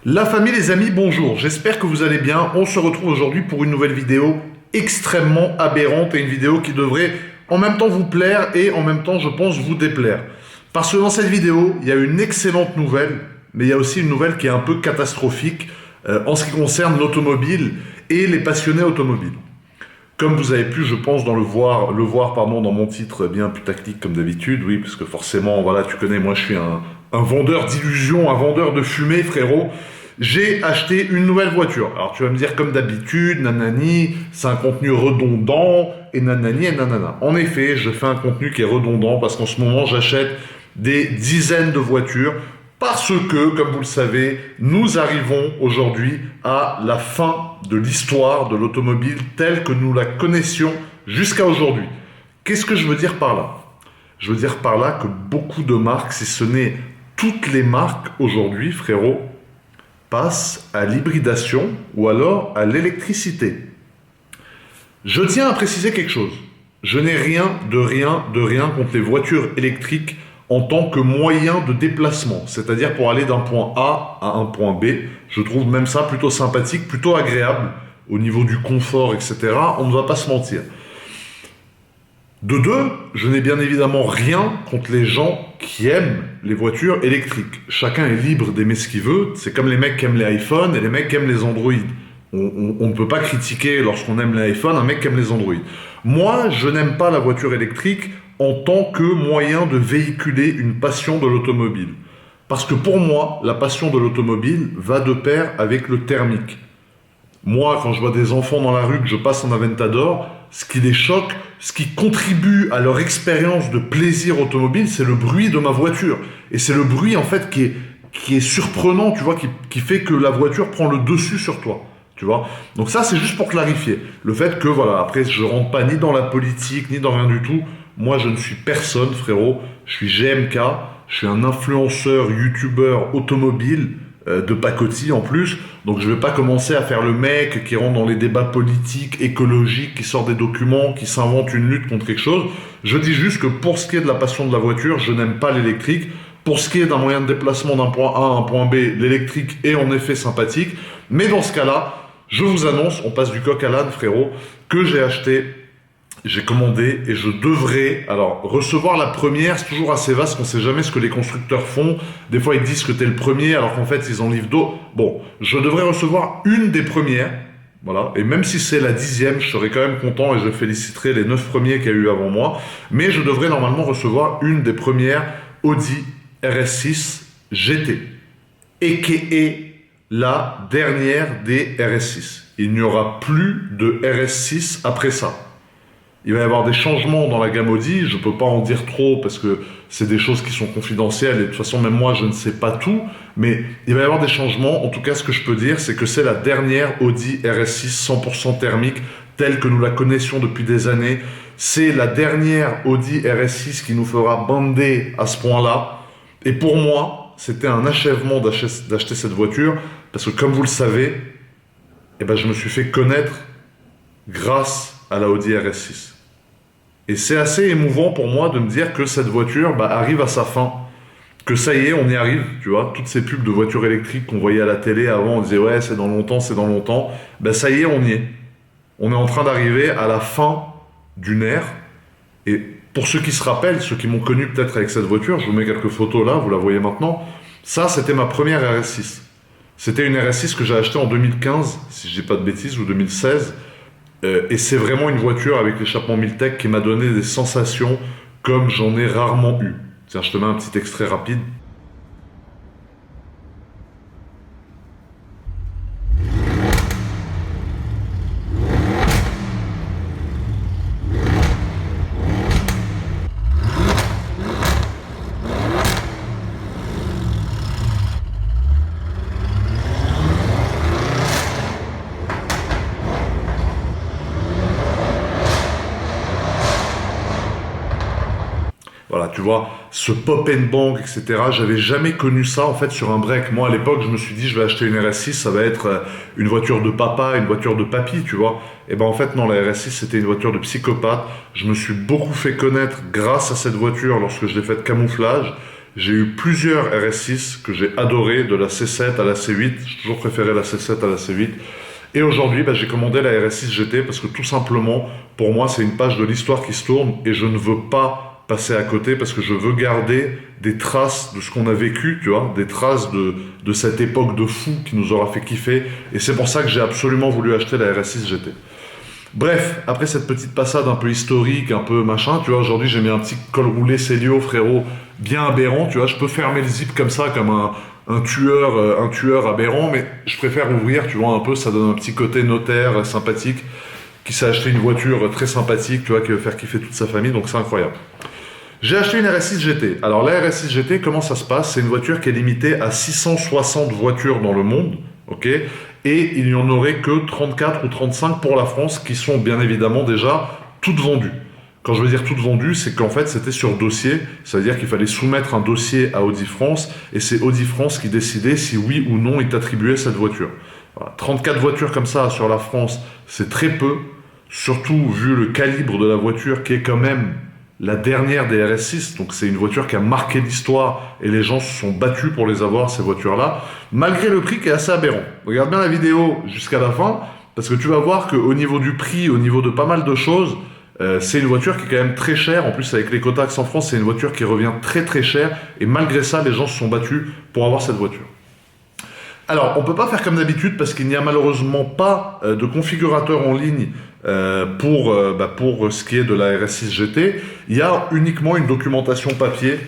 La famille, les amis, bonjour, j'espère que vous allez bien. On se retrouve aujourd'hui pour une nouvelle vidéo extrêmement aberrante et une vidéo qui devrait en même temps vous plaire et en même temps, je pense, vous déplaire. Parce que dans cette vidéo, il y a une excellente nouvelle, mais il y a aussi une nouvelle qui est un peu catastrophique en ce qui concerne l'automobile et les passionnés automobiles. Comme vous avez pu, je pense, dans mon titre bien putaclic comme d'habitude, oui, parce que forcément, voilà, tu connais, moi je suis un vendeur d'illusions, un vendeur de fumée, frérot. J'ai acheté une nouvelle voiture. Alors tu vas me dire, comme d'habitude, nanani, c'est un contenu redondant, et nanani et nanana. En effet, je fais un contenu qui est redondant parce qu'en ce moment, j'achète des dizaines de voitures parce que, comme vous le savez, nous arrivons aujourd'hui à la fin de l'histoire de l'automobile telle que nous la connaissions jusqu'à aujourd'hui. Qu'est-ce que je veux dire par là? Je veux dire par là que beaucoup de marques, si ce n'est toutes les marques aujourd'hui, frérot, passent à l'hybridation ou alors à l'électricité. Je tiens à préciser quelque chose. Je n'ai rien contre les voitures électriques en tant que moyen de déplacement, c'est-à-dire pour aller d'un point A à un point B. Je trouve même ça plutôt sympathique, plutôt agréable au niveau du confort, etc. On ne va pas se mentir. De deux, je n'ai bien évidemment rien contre les gens qui aiment les voitures électriques. Chacun est libre d'aimer ce qu'il veut. C'est comme les mecs qui aiment les iPhones et les mecs qui aiment les Android. On ne peut pas critiquer lorsqu'on aime les iPhones un mec qui aime les Android. Moi, je n'aime pas la voiture électrique en tant que moyen de véhiculer une passion de l'automobile. Parce que pour moi, la passion de l'automobile va de pair avec le thermique. Moi, quand je vois des enfants dans la rue, que je passe en Aventador, ce qui les choque, ce qui contribue à leur expérience de plaisir automobile, c'est le bruit de ma voiture. Et c'est le bruit, en fait, qui est surprenant, tu vois, qui fait que la voiture prend le dessus sur toi. Tu vois. Donc ça, c'est juste pour clarifier. Le fait que, voilà, après, je rentre pas ni dans la politique, ni dans rien du tout. Moi, je ne suis personne, frérot. Je suis GMK. Je suis un influenceur, youtubeur automobile de pacotille en plus. Donc je vais pas commencer à faire le mec qui rentre dans les débats politiques, écologiques, qui sort des documents, qui s'invente une lutte contre quelque chose. Je dis juste que pour ce qui est de la passion de la voiture, je n'aime pas l'électrique. Pour ce qui est d'un moyen de déplacement d'un point A à un point B, l'électrique est en effet sympathique. Mais dans ce cas-là, je vous annonce, on passe du coq à l'âne, frérot, que j'ai commandé et je devrais, alors, recevoir la première, c'est toujours assez vaste, on sait jamais ce que les constructeurs font. Des fois, ils disent que t'es le premier, alors qu'en fait, ils en livrent d'autres. Bon, je devrais recevoir une des premières, voilà, et même si c'est la 10e, je serai quand même content et je féliciterai les 9 premiers qu'il y a eu avant moi, mais je devrais normalement recevoir une des premières Audi RS6 GT, a.k.a. la dernière des RS6. Il n'y aura plus de RS6 après ça. Il va y avoir des changements dans la gamme Audi, je ne peux pas en dire trop parce que c'est des choses qui sont confidentielles et de toute façon même moi je ne sais pas tout, mais il va y avoir des changements. En tout cas, ce que je peux dire, c'est que c'est la dernière Audi RS6 100% thermique telle que nous la connaissions depuis des années. C'est la dernière Audi RS6 qui nous fera bander à ce point-là. Et pour moi, c'était un achèvement d'acheter cette voiture parce que comme vous le savez, eh ben, je me suis fait connaître grâce à la Audi RS6. Et c'est assez émouvant pour moi de me dire que cette voiture arrive à sa fin. Que ça y est, on y arrive, tu vois. Toutes ces pubs de voitures électriques qu'on voyait à la télé avant, on disait ouais, c'est dans longtemps, c'est dans longtemps. Ben ça y est, on y est. On est en train d'arriver à la fin d'une ère. Et pour ceux qui se rappellent, ceux qui m'ont connu peut-être avec cette voiture, je vous mets quelques photos là, vous la voyez maintenant. Ça, c'était ma première RS6. C'était une RS6 que j'ai achetée en 2015, si je dis pas de bêtises, ou 2016. Et c'est vraiment une voiture avec l'échappement Miltech qui m'a donné des sensations comme j'en ai rarement eu. Tiens, je te mets un petit extrait rapide. Voilà, tu vois, ce pop and bang, etc. J'avais jamais connu ça en fait sur un break. Moi à l'époque, je me suis dit, je vais acheter une RS6, ça va être une voiture de papa, une voiture de papy, tu vois. Et ben en fait non, la RS6 c'était une voiture de psychopathe. Je me suis beaucoup fait connaître grâce à cette voiture lorsque je l'ai faite camouflage. J'ai eu plusieurs RS6 que j'ai adoré, de la C7 à la C8. J'ai toujours préféré la C7 à la C8. Et aujourd'hui, j'ai commandé la RS6 GT parce que tout simplement, pour moi, c'est une page de l'histoire qui se tourne et je ne veux pas passer à côté parce que je veux garder des traces de ce qu'on a vécu, tu vois, des traces de cette époque de fou qui nous aura fait kiffer. Et c'est pour ça que j'ai absolument voulu acheter la RS6 GT. Bref, après cette petite passade un peu historique, un peu machin, tu vois, aujourd'hui j'ai mis un petit col roulé Célio, frérot, bien aberrant, tu vois, je peux fermer le zip comme ça, comme un tueur aberrant, mais je préfère ouvrir, tu vois, un peu, ça donne un petit côté notaire sympathique, qui s'est acheté une voiture très sympathique, tu vois, qui veut faire kiffer toute sa famille, donc c'est incroyable. J'ai acheté une RS6 GT. Alors la RS6 GT, comment ça se passe? C'est une voiture qui est limitée à 660 voitures dans le monde, ok? Et il n'y en aurait que 34 ou 35 pour la France qui sont bien évidemment déjà toutes vendues. Quand je veux dire toutes vendues, c'est qu'en fait c'était sur dossier, c'est-à-dire qu'il fallait soumettre un dossier à Audi France et c'est Audi France qui décidait si oui ou non il t'attribuait cette voiture. Voilà. 34 voitures comme ça sur la France, c'est très peu, surtout vu le calibre de la voiture qui est quand même la dernière des RS6, donc c'est une voiture qui a marqué l'histoire et les gens se sont battus pour les avoir, ces voitures-là, malgré le prix qui est assez aberrant. Regarde bien la vidéo jusqu'à la fin, parce que tu vas voir qu'au niveau du prix, au niveau de pas mal de choses, c'est une voiture qui est quand même très chère. En plus, avec l'écotaxe en France, c'est une voiture qui revient très très cher, et malgré ça, les gens se sont battus pour avoir cette voiture. Alors, on ne peut pas faire comme d'habitude parce qu'il n'y a malheureusement pas de configurateur en ligne pour ce qui est de la RS6 GT. Il y a uniquement une documentation papier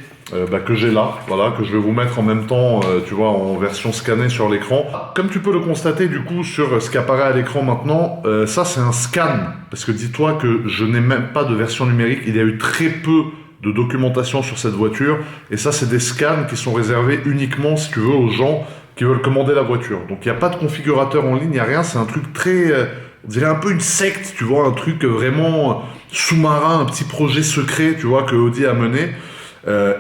que j'ai là, voilà, que je vais vous mettre en même temps, tu vois, en version scannée sur l'écran. Comme tu peux le constater du coup sur ce qui apparaît à l'écran maintenant, ça c'est un scan, parce que dis-toi que je n'ai même pas de version numérique, il y a eu très peu de documentation sur cette voiture, et ça c'est des scans qui sont réservés uniquement, si tu veux, aux gens qui veulent commander la voiture. Donc il n'y a pas de configurateur en ligne, il n'y a rien, c'est un truc très, on dirait un peu une secte, tu vois, un truc vraiment sous-marin, un petit projet secret, tu vois, que Audi a mené.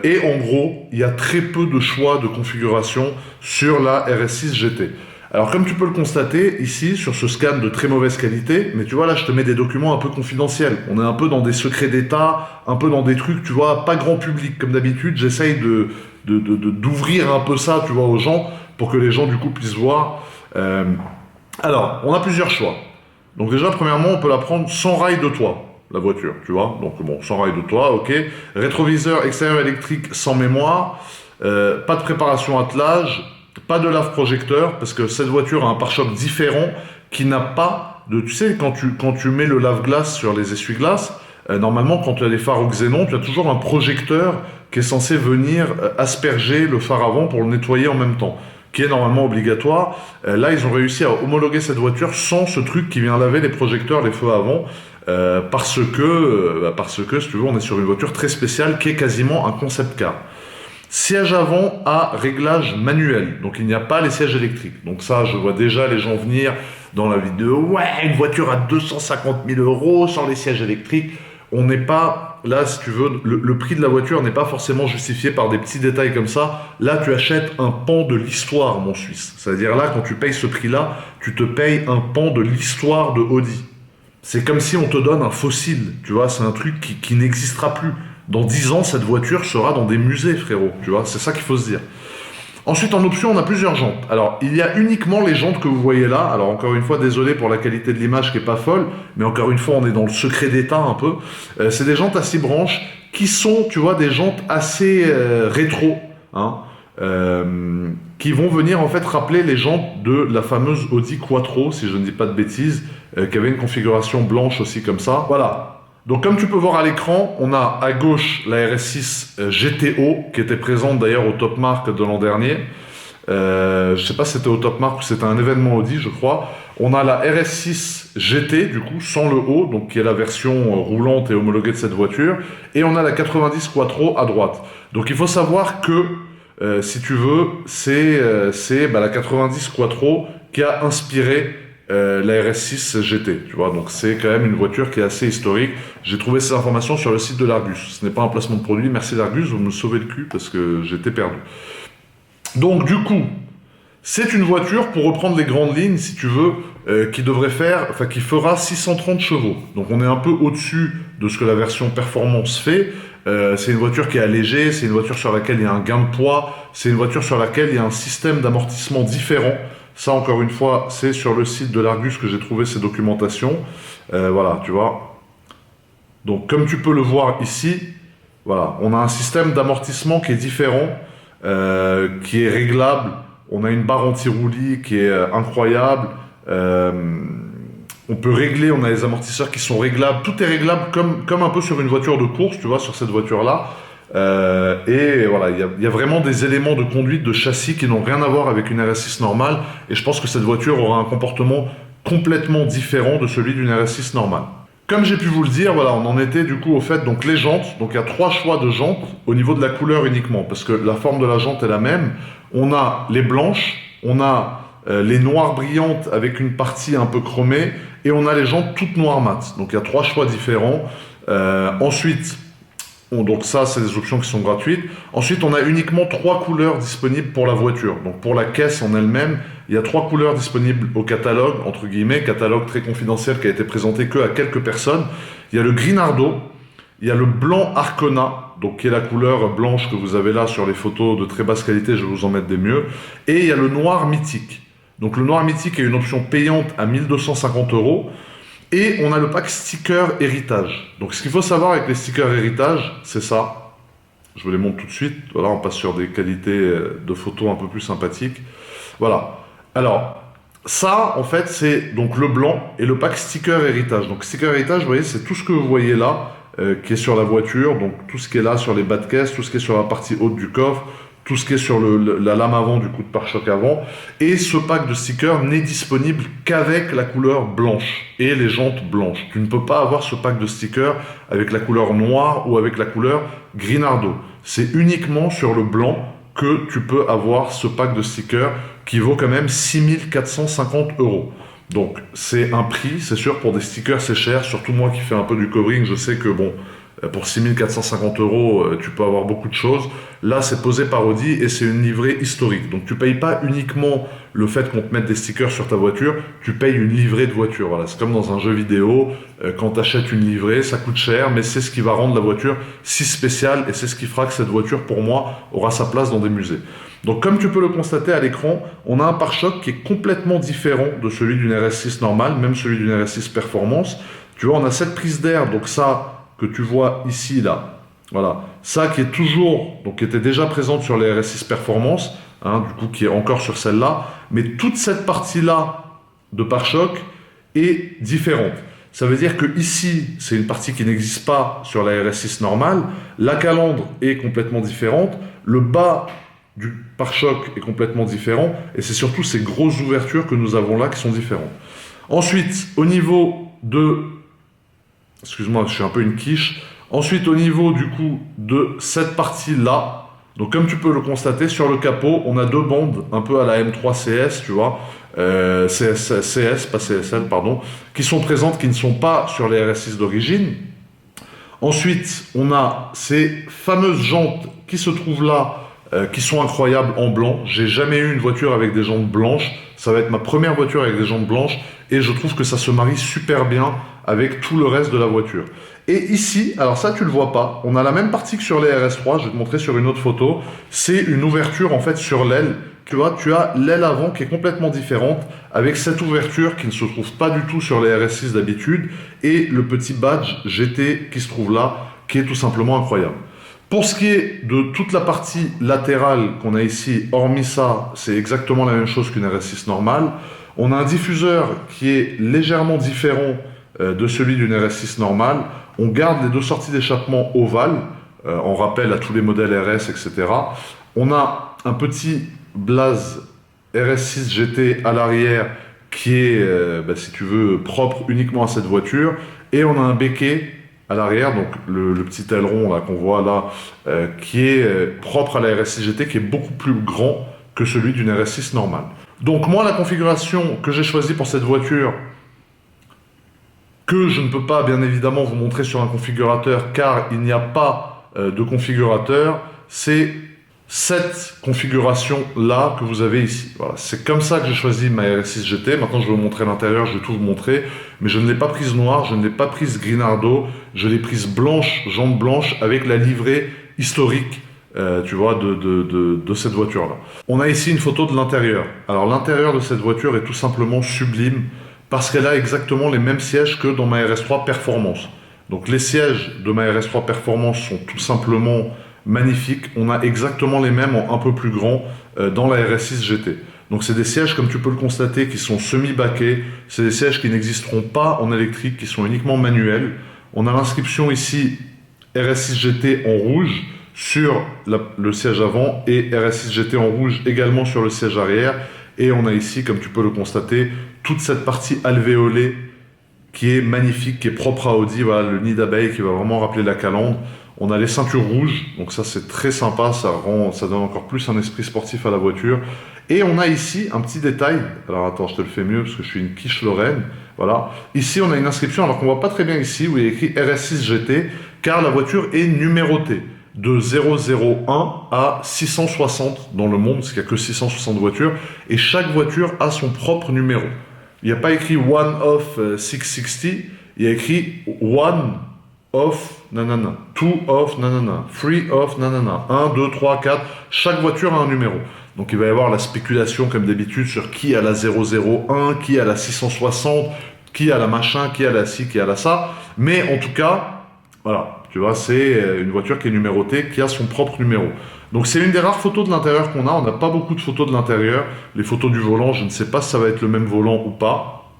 Et en gros, il y a très peu de choix de configuration sur la RS6 GT. Alors comme tu peux le constater ici sur ce scan de très mauvaise qualité, mais tu vois là je te mets des documents un peu confidentiels. On est un peu dans des secrets d'État, un peu dans des trucs, tu vois, pas grand public comme d'habitude. J'essaye d'ouvrir un peu ça, tu vois, aux gens pour que les gens du coup puissent voir. Alors, on a plusieurs choix. Donc déjà, premièrement, on peut la prendre sans rail de toit, la voiture, tu vois. Donc bon, sans rail de toit, ok. Rétroviseur extérieur électrique sans mémoire, pas de préparation attelage, pas de lave-projecteur, parce que cette voiture a un pare-choc différent qui n'a pas de... Tu sais, quand tu mets le lave-glace sur les essuie-glaces, normalement, quand tu as des phares au xénon, tu as toujours un projecteur qui est censé venir asperger le phare avant pour le nettoyer en même temps, qui est normalement obligatoire. Là, ils ont réussi à homologuer cette voiture sans ce truc qui vient laver les projecteurs, les feux avant, parce que, si tu veux, on est sur une voiture très spéciale qui est quasiment un concept car. Siège avant à réglage manuel, donc il n'y a pas les sièges électriques. Donc ça, je vois déjà les gens venir dans la vidéo, ouais, une voiture à 250 000 € sans les sièges électriques. On n'est pas, là, si tu veux, le prix de la voiture n'est pas forcément justifié par des petits détails comme ça. Là, tu achètes un pan de l'histoire, mon Suisse. C'est-à-dire là, quand tu payes ce prix-là, tu te payes un pan de l'histoire de Audi. C'est comme si on te donne un fossile, tu vois, c'est un truc qui n'existera plus. Dans 10 ans, cette voiture sera dans des musées, frérot, tu vois, c'est ça qu'il faut se dire. Ensuite, en option, on a plusieurs jantes. Alors, il y a uniquement les jantes que vous voyez là. Alors, encore une fois, désolé pour la qualité de l'image qui est pas folle, mais encore une fois, on est dans le secret d'État un peu. C'est des jantes à 6 branches qui sont, tu vois, des jantes assez rétro, hein, qui vont venir en fait rappeler les jantes de la fameuse Audi Quattro, si je ne dis pas de bêtises, qui avait une configuration blanche aussi comme ça. Voilà. Donc comme tu peux voir à l'écran, on a à gauche la RS6 GTO, qui était présente d'ailleurs au Top Mark de l'an dernier. Je sais pas si c'était au Top Mark ou c'était un événement Audi, je crois. On a la RS6 GT, du coup, sans le haut, donc qui est la version roulante et homologuée de cette voiture. Et on a la 90 Quattro à droite. Donc il faut savoir que, si tu veux, c'est la 90 Quattro qui a inspiré la RS6 GT, tu vois, donc c'est quand même une voiture qui est assez historique. J'ai trouvé ces informations sur le site de l'Argus. Ce n'est pas un placement de produit, merci l'Argus, vous me sauvez le cul parce que j'étais perdu. Donc du coup, c'est une voiture, pour reprendre les grandes lignes, si tu veux, qui fera 630 chevaux. Donc on est un peu au-dessus de ce que la version performance fait. c'est une voiture qui est allégée, c'est une voiture sur laquelle il y a un gain de poids, c'est une voiture sur laquelle il y a un système d'amortissement différent. Ça, encore une fois, c'est sur le site de l'Argus que j'ai trouvé ces documentations. Voilà, tu vois. Donc, comme tu peux le voir ici, voilà, on a un système d'amortissement qui est différent, qui est réglable. On a une barre anti-roulis qui est incroyable. On peut régler, on a les amortisseurs qui sont réglables. Tout est réglable comme un peu sur une voiture de course, tu vois, sur cette voiture-là. Et voilà, il y a vraiment des éléments de conduite, de châssis qui n'ont rien à voir avec une RS6 normale. Et je pense que cette voiture aura un comportement complètement différent de celui d'une RS6 normale. Comme j'ai pu vous le dire, voilà, on en était du coup au fait, donc les jantes. Donc il y a 3 choix de jantes au niveau de la couleur uniquement, parce que la forme de la jante est la même. On a les blanches, on a les noires brillantes avec une partie un peu chromée, et on a les jantes toutes noires mat. Donc il y a 3 choix différents. Ensuite, donc ça, c'est des options qui sont gratuites. Ensuite, on a uniquement 3 couleurs disponibles pour la voiture. Donc pour la caisse en elle-même, il y a 3 couleurs disponibles au catalogue, entre guillemets, catalogue très confidentiel qui a été présenté que à quelques personnes. Il y a le Grinardo, il y a le blanc Arcona, donc qui est la couleur blanche que vous avez là sur les photos de très basse qualité, je vais vous en mettre des mieux. Et il y a le noir mythique. Donc le noir mythique est une option payante à 1250 €. Et on a le pack sticker héritage. Donc ce qu'il faut savoir avec les stickers héritage, c'est ça. Je vous les montre tout de suite. Voilà, on passe sur des qualités de photos un peu plus sympathiques. Voilà. Alors, ça, en fait, c'est donc le blanc et le pack sticker héritage. Donc sticker héritage, vous voyez, c'est tout ce que vous voyez là, qui est sur la voiture. Donc tout ce qui est là sur les bas de caisse, tout ce qui est sur la partie haute du coffre, tout ce qui est sur la lame avant du coup de pare-choc avant. Et ce pack de stickers n'est disponible qu'avec la couleur blanche et les jantes blanches. Tu ne peux pas avoir ce pack de stickers avec la couleur noire ou avec la couleur Grinardo. C'est uniquement sur le blanc que tu peux avoir ce pack de stickers qui vaut quand même 6450 €. Donc c'est un prix, c'est sûr, pour des stickers c'est cher, surtout moi qui fais un peu du covering, je sais que bon, pour 6450 €, tu peux avoir beaucoup de choses. Là, c'est posé par Audi et c'est une livrée historique. Donc, tu ne payes pas uniquement le fait qu'on te mette des stickers sur ta voiture, tu payes une livrée de voiture. Voilà, c'est comme dans un jeu vidéo, quand tu achètes une livrée, ça coûte cher, mais c'est ce qui va rendre la voiture si spéciale et c'est ce qui fera que cette voiture, pour moi, aura sa place dans des musées. Donc, comme tu peux le constater à l'écran, on a un pare-choc qui est complètement différent de celui d'une RS6 normale, même celui d'une RS6 Performance. Tu vois, on a cette prise d'air, donc ça que tu vois ici, là, voilà, ça qui est toujours, donc qui était déjà présente sur les RS6 Performance, hein, du coup qui est encore sur celle-là, mais toute cette partie-là de pare-choc est différente. Ça veut dire que ici, c'est une partie qui n'existe pas sur la RS6 normale, la calandre est complètement différente, le bas du pare-choc est complètement différent, et c'est surtout ces grosses ouvertures que nous avons là qui sont différentes. Ensuite, au niveau de... Excuse-moi, je suis un peu une quiche. Ensuite, au niveau du coup de cette partie-là, donc comme tu peux le constater, sur le capot, on a 2 bandes, un peu à la M3 CS, tu vois, CS, pas CSL, pardon, qui sont présentes, qui ne sont pas sur les RS6 d'origine. Ensuite, on a ces fameuses jantes qui se trouvent là, qui sont incroyables en blanc. J'ai jamais eu une voiture avec des jantes blanches. Ça va être ma première voiture avec des jantes blanches et je trouve que ça se marie super bien avec tout le reste de la voiture. Et ici, alors ça tu le vois pas, on a la même partie que sur les RS3, je vais te montrer sur une autre photo. C'est une ouverture en fait sur l'aile. Tu vois, tu as l'aile avant qui est complètement différente avec cette ouverture qui ne se trouve pas du tout sur les RS6 d'habitude et le petit badge GT qui se trouve là, qui est tout simplement incroyable. Pour ce qui est de toute la partie latérale qu'on a ici, hormis ça, c'est exactement la même chose qu'une RS6 normale. On a un diffuseur qui est légèrement différent de celui d'une RS6 normale. On garde les 2 sorties d'échappement ovales, on rappelle à tous les modèles RS, etc. On a un petit blaze RS6 GT à l'arrière qui est, si tu veux, propre uniquement à cette voiture. Et on a un béquet à l'arrière, donc le petit aileron là qu'on voit là, qui est propre à la RS6 GT, qui est beaucoup plus grand que celui d'une RS6 normale. Donc moi, la configuration que j'ai choisie pour cette voiture, que je ne peux pas bien évidemment vous montrer sur un configurateur car il n'y a pas de configurateur, c'est cette configuration-là que vous avez ici. Voilà, c'est comme ça que j'ai choisi ma RS6 GT. Maintenant, je vais vous montrer l'intérieur, je vais tout vous montrer. Mais je ne l'ai pas prise noire, je ne l'ai pas prise Grinardo. Je l'ai prise blanche, jambe blanche, avec la livrée historique, tu vois, de cette voiture-là. On a ici une photo de l'intérieur. Alors, l'intérieur de cette voiture est tout simplement sublime parce qu'elle a exactement les mêmes sièges que dans ma RS3 Performance. Donc, les sièges de ma RS3 Performance sont tout simplement magnifique, on a exactement les mêmes en un peu plus grand dans la RS6 GT. Donc c'est des sièges, comme tu peux le constater, qui sont semi-baquets, c'est des sièges qui n'existeront pas en électrique, qui sont uniquement manuels. On a l'inscription ici RS6 GT en rouge sur le siège avant et RS6 GT en rouge également sur le siège arrière. Et on a ici, comme tu peux le constater, toute cette partie alvéolée qui est magnifique, qui est propre à Audi, voilà, le nid d'abeille qui va vraiment rappeler la calandre. On a les ceintures rouges, donc ça c'est très sympa, ça donne encore plus un esprit sportif à la voiture. Et on a ici un petit détail, alors attends, je te le fais mieux parce que je suis une quiche Lorraine, voilà. Ici on a une inscription, alors qu'on voit pas très bien ici, où il y a écrit RS6 GT, car la voiture est numérotée de 001 à 660 dans le monde, parce qu'il n'y a que 660 voitures, et chaque voiture a son propre numéro. Il n'y a pas écrit one of 660, il y a écrit one of nanana, 2 of nanana, 3 of nanana, 1, 2, 3, 4, chaque voiture a un numéro. Donc il va y avoir la spéculation comme d'habitude sur qui a la 001, qui a la 660, qui a la machin, qui a la ci, qui a la ça. Mais en tout cas, voilà, tu vois, c'est une voiture qui est numérotée, qui a son propre numéro. Donc c'est une des rares photos de l'intérieur qu'on a, on n'a pas beaucoup de photos de l'intérieur. Les photos du volant, je ne sais pas si ça va être le même volant ou pas.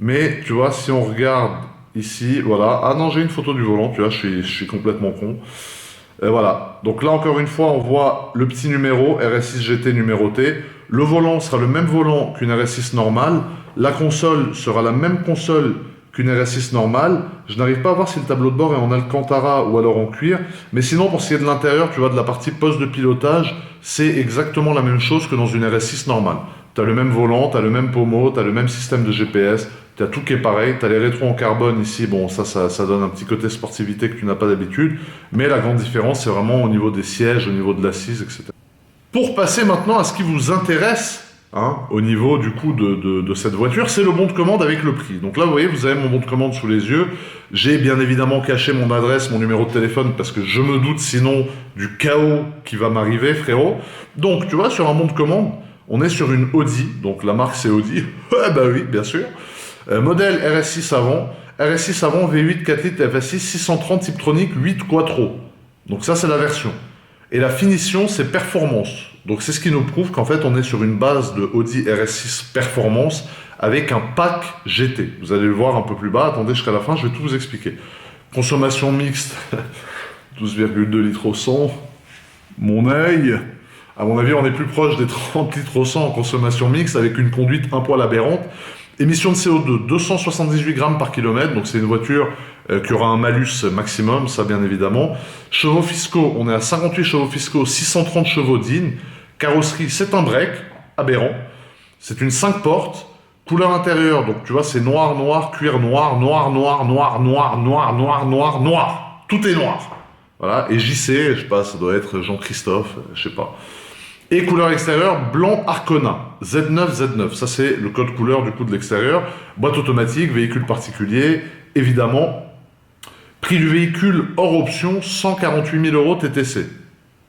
Mais tu vois, si on regarde ici, voilà. Ah non, j'ai une photo du volant, tu vois, je suis complètement con. Voilà. Donc là, encore une fois, on voit le petit numéro, RS6 GT numéroté. Le volant sera le même volant qu'une RS6 normale. La console sera la même console qu'une RS6 normale. Je n'arrive pas à voir si le tableau de bord est en Alcantara ou alors en cuir. Mais sinon, pour ce qui est de l'intérieur, tu vois, de la partie poste de pilotage, c'est exactement la même chose que dans une RS6 normale. Tu as le même volant, tu as le même pommeau, tu as le même système de GPS, tu as tout qui est pareil, tu as les rétros en carbone ici, bon ça donne un petit côté sportivité que tu n'as pas d'habitude, mais la grande différence c'est vraiment au niveau des sièges, au niveau de l'assise, etc. Pour passer maintenant à ce qui vous intéresse, hein, au niveau du coup de cette voiture, c'est le bon de commande avec le prix. Donc là vous voyez, vous avez mon bon de commande sous les yeux, j'ai bien évidemment caché mon adresse, mon numéro de téléphone, parce que je me doute sinon du chaos qui va m'arriver frérot. Donc tu vois, sur un bon de commande, on est sur une Audi, donc la marque c'est Audi, ouais bah oui, bien sûr. Modèle RS6 avant, RS6 avant V8 4 litres FSI 630 Tiptronic 8 Quattro. Donc ça c'est la version. Et la finition c'est Performance. Donc c'est ce qui nous prouve qu'en fait on est sur une base de Audi RS6 Performance avec un pack GT. Vous allez le voir un peu plus bas, attendez jusqu'à la fin, je vais tout vous expliquer. Consommation mixte, 12,2 litres au 100. Mon œil, à mon avis on est plus proche des 30 litres au 100 en consommation mixte avec une conduite un poil aberrante. Émission de CO2, 278 grammes par kilomètre, donc c'est une voiture qui aura un malus maximum, ça bien évidemment. Chevaux fiscaux, on est à 58 chevaux fiscaux, 630 chevaux d'IN. Carrosserie, c'est un break, aberrant. C'est une 5 portes. Couleur intérieure, donc tu vois, c'est noir, noir, cuir noir, noir, noir, noir, noir, noir, noir, noir, noir. Tout est noir. Voilà, et JC, je sais pas, ça doit être Jean-Christophe, je sais pas. Et couleur extérieure, blanc Arcona, Z9, ça c'est le code couleur du coup de l'extérieur. Boîte automatique, véhicule particulier, évidemment. Prix du véhicule hors option, 148 000 € TTC.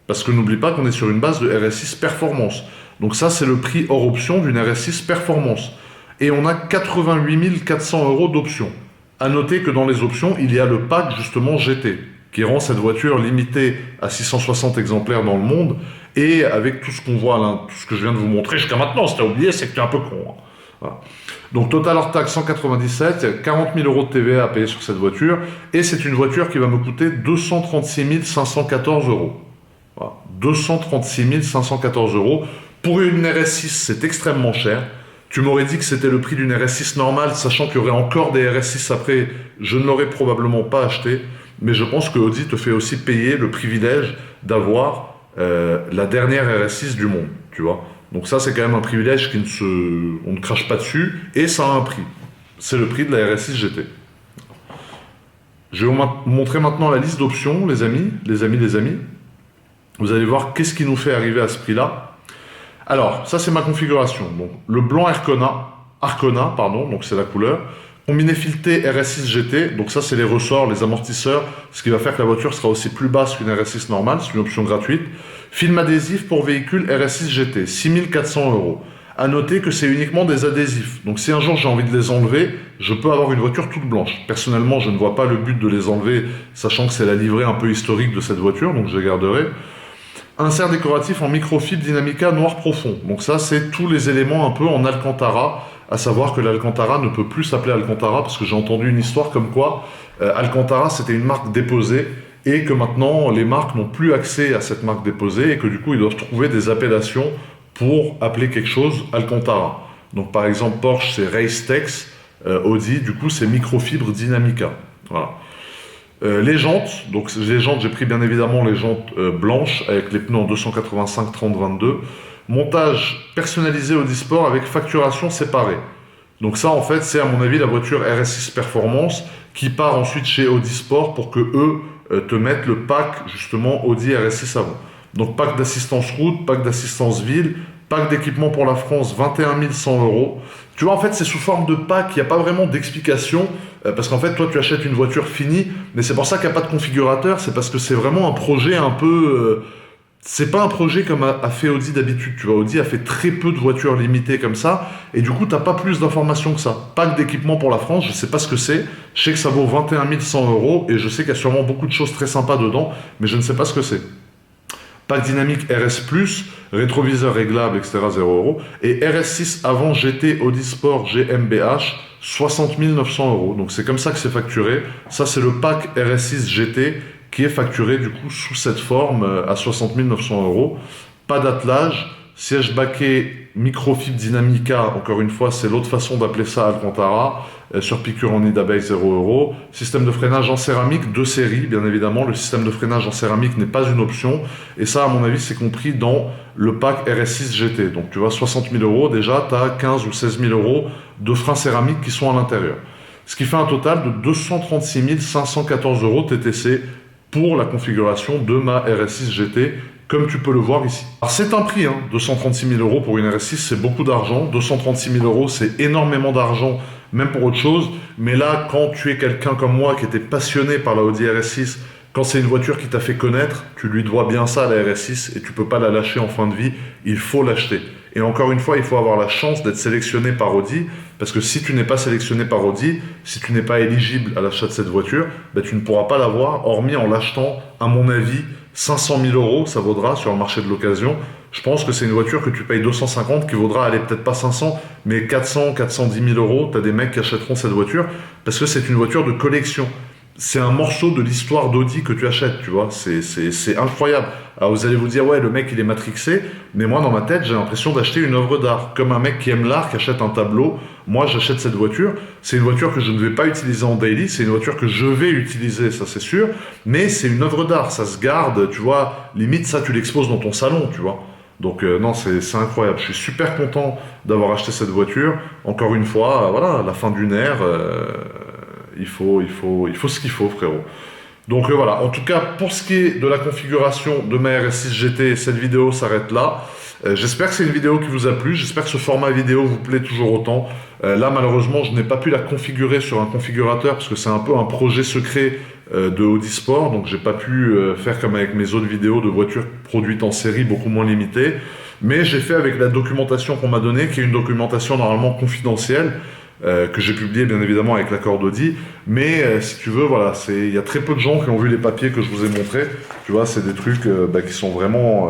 Parce que n'oublie pas qu'on est sur une base de RS6 Performance. Donc ça c'est le prix hors option d'une RS6 Performance. Et on a 88 400 € d'options. A noter que dans les options, il y a le pack justement GT, qui rend cette voiture limitée à 660 exemplaires dans le monde, et avec tout ce qu'on voit là, tout ce que je viens de vous montrer jusqu'à maintenant, si tu as oublié, c'est que tu es un peu con. Hein. Voilà. Donc total hors taxe 197, il y a 40 000 € de TVA à payer sur cette voiture, et c'est une voiture qui va me coûter 236 514 €. Voilà. 236 514 €. Pour une RS6, c'est extrêmement cher. Tu m'aurais dit que c'était le prix d'une RS6 normale, sachant qu'il y aurait encore des RS6 après, je ne l'aurais probablement pas acheté. Mais je pense que Audi te fait aussi payer le privilège d'avoir la dernière RS6 du monde, tu vois. Donc ça, c'est quand même un privilège on ne crache pas dessus, et ça a un prix. C'est le prix de la RS6 GT. Je vais vous montrer maintenant la liste d'options, les amis. Vous allez voir qu'est-ce qui nous fait arriver à ce prix-là. Alors, ça c'est ma configuration. Donc, le blanc Arcona, pardon, donc c'est la couleur. Combiné fileté RS6 GT, donc ça c'est les ressorts, les amortisseurs, ce qui va faire que la voiture sera aussi plus basse qu'une RS6 normale, c'est une option gratuite. Film adhésif pour véhicule RS6 GT, 6400 €. À noter que c'est uniquement des adhésifs, donc si un jour j'ai envie de les enlever, je peux avoir une voiture toute blanche. Personnellement, je ne vois pas le but de les enlever, sachant que c'est la livrée un peu historique de cette voiture, donc je les garderai. Insert décoratif en microfibre Dynamica noir profond, donc ça c'est tous les éléments un peu en Alcantara, à savoir que l'Alcantara ne peut plus s'appeler Alcantara parce que j'ai entendu une histoire comme quoi Alcantara c'était une marque déposée et que maintenant les marques n'ont plus accès à cette marque déposée et que du coup ils doivent trouver des appellations pour appeler quelque chose Alcantara. Donc par exemple Porsche c'est Racetex, Audi du coup c'est microfibre Dynamica. Voilà. Les jantes, donc les jantes, j'ai pris bien évidemment les jantes blanches avec les pneus en 285 30-22. Montage personnalisé Audi Sport avec facturation séparée. Donc ça en fait c'est à mon avis la voiture RS6 Performance qui part ensuite chez Audi Sport pour que eux te mettent le pack justement Audi RS6 avant. Donc pack d'assistance route, pack d'assistance ville, pack d'équipement pour la France 21 100 €. Tu vois en fait c'est sous forme de pack, il n'y a pas vraiment d'explication parce qu'en fait toi tu achètes une voiture finie mais c'est pour ça qu'il n'y a pas de configurateur, c'est parce que c'est vraiment un projet un peu... c'est pas un projet comme a fait Audi d'habitude, tu vois, Audi a fait très peu de voitures limitées comme ça, et du coup t'as pas plus d'informations que ça. Pack d'équipement pour la France, je sais pas ce que c'est, je sais que ça vaut 21 100 €, et je sais qu'il y a sûrement beaucoup de choses très sympas dedans, mais je ne sais pas ce que c'est. Pack dynamique RS+, rétroviseur réglable, etc. 0 €, et RS6 avant GT Audi Sport GmbH, 60 900 €. Donc c'est comme ça que c'est facturé, ça c'est le pack RS6 GT, qui est facturé du coup sous cette forme à 60 900 €. Pas d'attelage, siège baquet microfibre Dynamica, encore une fois c'est l'autre façon d'appeler ça Alcantara, sur piqûre en nid d'abeille 0 €. Système de freinage en céramique de série, bien évidemment, le système de freinage en céramique n'est pas une option, et ça à mon avis c'est compris dans le pack RS6 GT. Donc tu vois 60 000 € déjà, tu as 15 ou 16 000 € de freins céramiques qui sont à l'intérieur. Ce qui fait un total de 236 514 € TTC pour la configuration de ma RS6 GT, comme tu peux le voir ici. Alors c'est un prix, 236 000 € pour une RS6, c'est beaucoup d'argent. 236 000 € c'est énormément d'argent, même pour autre chose. Mais là, quand tu es quelqu'un comme moi qui était passionné par la Audi RS6, quand c'est une voiture qui t'a fait connaître, tu lui dois bien ça à la RS6 et tu peux pas la lâcher en fin de vie, il faut l'acheter. Et encore une fois, il faut avoir la chance d'être sélectionné par Audi, parce que si tu n'es pas sélectionné par Audi, si tu n'es pas éligible à l'achat de cette voiture, tu ne pourras pas l'avoir, hormis en l'achetant, à mon avis, 500 000 €, ça vaudra sur le marché de l'occasion. Je pense que c'est une voiture que tu payes 250, qui vaudra, allez, peut-être pas 500, mais 400, 410 000 €. Tu as des mecs qui achèteront cette voiture, parce que c'est une voiture de collection. C'est un morceau de l'histoire d'Audi que tu achètes, tu vois, c'est incroyable. Alors vous allez vous dire, ouais, le mec il est matrixé, mais moi dans ma tête j'ai l'impression d'acheter une œuvre d'art. Comme un mec qui aime l'art, qui achète un tableau, moi j'achète cette voiture. C'est une voiture que je ne vais pas utiliser en daily, c'est une voiture que je vais utiliser, ça c'est sûr, mais c'est une œuvre d'art, ça se garde, tu vois, limite ça tu l'exposes dans ton salon, tu vois. Donc non, c'est incroyable, je suis super content d'avoir acheté cette voiture. Encore une fois, voilà, la fin d'une ère... il faut ce qu'il faut, frérot. Donc voilà, en tout cas, pour ce qui est de la configuration de ma RS6 GT, cette vidéo s'arrête là. J'espère que c'est une vidéo qui vous a plu, j'espère que ce format vidéo vous plaît toujours autant. Là, malheureusement, je n'ai pas pu la configurer sur un configurateur, parce que c'est un peu un projet secret de Audi Sport, donc j'ai pas pu faire comme avec mes autres vidéos de voitures produites en série, beaucoup moins limitées. Mais j'ai fait avec la documentation qu'on m'a donnée, qui est une documentation normalement confidentielle, que j'ai publié bien évidemment avec l'accord d'Audi, mais si tu veux, voilà, il y a très peu de gens qui ont vu les papiers que je vous ai montrés, tu vois, c'est des trucs qui sont vraiment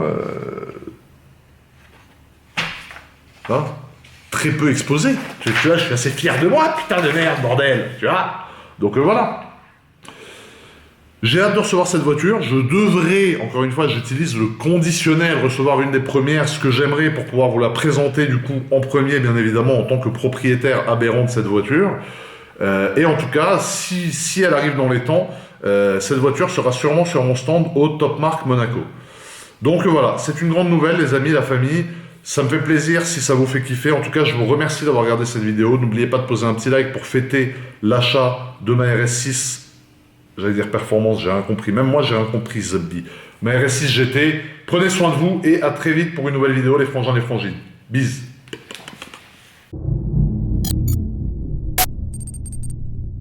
très peu exposés, tu vois, je suis assez fier de moi, putain de merde, bordel, tu vois, donc voilà. J'ai hâte de recevoir cette voiture, je devrais, encore une fois, j'utilise le conditionnel, recevoir une des premières, ce que j'aimerais pour pouvoir vous la présenter du coup en premier, bien évidemment, en tant que propriétaire aberrant de cette voiture. Et en tout cas, si elle arrive dans les temps, cette voiture sera sûrement sur mon stand au Top Marque Monaco. Donc voilà, c'est une grande nouvelle les amis, la famille. Ça me fait plaisir si ça vous fait kiffer. En tout cas, je vous remercie d'avoir regardé cette vidéo. N'oubliez pas de poser un petit like pour fêter l'achat de ma RS6. J'allais dire performance, j'ai rien compris. Même moi, j'ai rien compris, Zubby. Ma RS6 GT, Prenez soin de vous et à très vite pour une nouvelle vidéo, les frangins, les frangines. Bis.